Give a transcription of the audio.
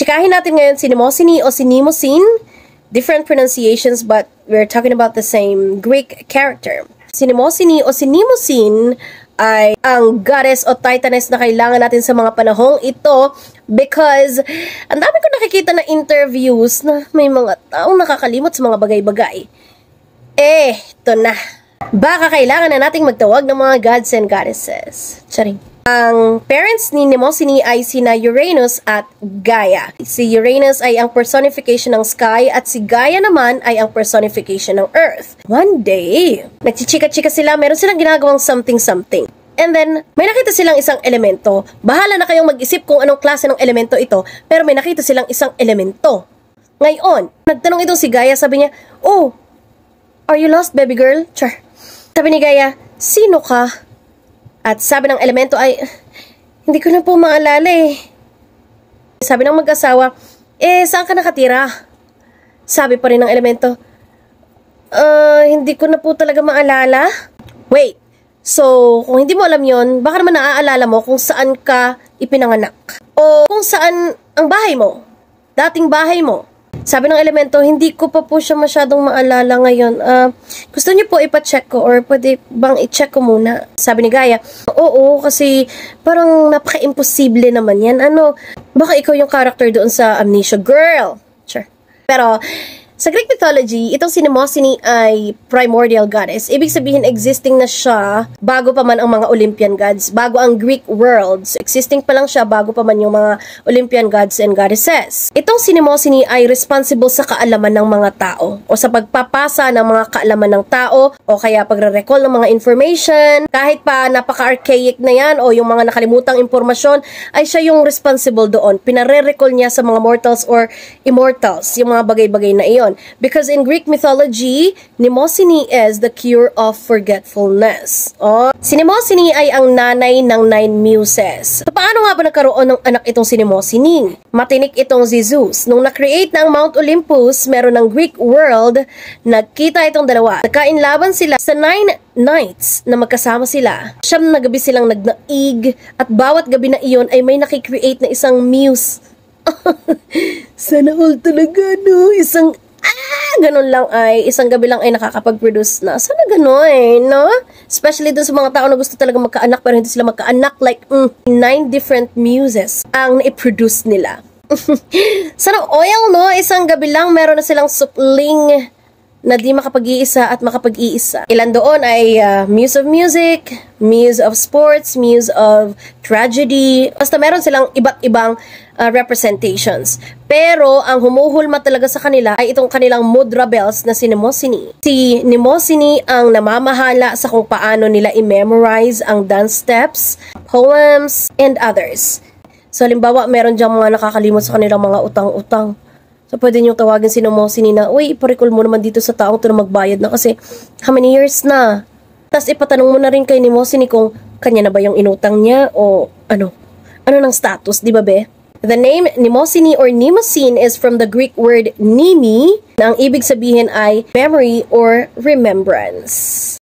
Tsikahin natin ngayon si Mnemosyne o si Mnemosyne. Different pronunciations but we're talking about the same Greek character. Si Mnemosyne o si Mnemosyne ay ang goddess o titaness na kailangan natin sa mga panahong ito because ang dami ko nakikita na interviews na may mga taong nakakalimot sa mga bagay-bagay. Ito na. Baka kailangan na nating magtawag ng mga gods and goddesses. Charing. Ang parents ni Mnemosyne ay sina Uranus at Gaia. Si Uranus ay ang personification ng sky at si Gaia naman ay ang personification ng earth. One day, nagchichika-chika sila, meron silang ginagawang something-something. And then, may nakita silang isang elemento. Bahala na kayong mag-isip kung anong klase ng elemento ito, pero may nakita silang isang elemento. Ngayon, nagtanong itong si Gaia, sabi niya, "Oh, are you lost, baby girl?" Char. Sabi ni Gaia, "Sino ka?" At sabi ng elemento ay, "Hindi ko na po maalala eh." Sabi ng mag-asawa, "Saan ka nakatira?" Sabi pa rin ng elemento, "Hindi ko na po talaga maalala." Wait, so kung hindi mo alam yon, baka naman naaalala mo kung saan ka ipinanganak. O kung saan ang bahay mo, dating bahay mo. Sabi ng elemento, "Hindi ko pa po siya masyadong maalala ngayon. Gusto niyo po ipa-check ko or pwede bang i-check ko muna?" Sabi ni Gaia, "Oo, kasi parang napaka-imposible naman yan. Baka ikaw yung character doon sa Amnesia Girl." Sure. Pero sa Greek mythology, itong si Mnemosyne ay primordial goddess. Ibig sabihin, existing na siya bago pa man ang mga Olympian gods, bago ang Greek worlds. Existing pa lang siya bago pa man yung mga Olympian gods and goddesses. Itong si Mnemosyne ay responsible sa kaalaman ng mga tao o sa pagpapasa ng mga kaalaman ng tao o kaya pagre-recall ng mga information. Kahit pa napaka-archaic na yan o yung mga nakalimutang impormasyon, ay siya yung responsible doon. Pinare-recall niya sa mga mortals or immortals, yung mga bagay-bagay na iyon. Because in Greek mythology, Mnemosyne is the cure of forgetfulness. Si Mnemosyne ay ang nanay ng 9 muses. So, paano nga ba nagkaroon ng anak itong si Mnemosyne? Matinik itong si Zeus. Nung na-create na ang Mount Olympus, meron ng Greek world, nagkita itong dalawa. Nagkainlaban sila sa 9 nights na magkasama sila. 9 na gabi silang nagnaig at bawat gabi na iyon ay may nakikreate na isang muse. Sana all talaga, no? Ganun lang ay, isang gabi lang ay nakakapag-produce na. Sana ganun, no? Especially dun sa mga tao na gusto talaga magkaanak pero hindi sila magkaanak. Like, 9 different muses ang na-produce nila. Sana oil, no? Isang gabi lang, meron na silang supling na di makapag-iisa at makapag-iisa. Ilan doon ay muse of music, muse of sports, muse of tragedy. Basta meron silang iba't ibang representations. Pero ang humuhulma talaga sa kanila ay itong kanilang mudra bells na si Mnemosyne. Si Mnemosyne ang namamahala sa kung paano nila i-memorize ang dance steps, poems, and others. So halimbawa, meron diyang mga nakakalimot sa kanilang mga utang-utang. So, pwede niyong tawagin si Mnemosyne na, "Uy, iparecall mo naman dito sa taong ito na magbayad na kasi how many years na?" Tapos ipatanong mo na rin kay Mnemosyne kung kanya na ba yung inutang niya o ano ng status, di ba be? The name Mnemosyne or Mnemosyne is from the Greek word mneme na ang ibig sabihin ay memory or remembrance.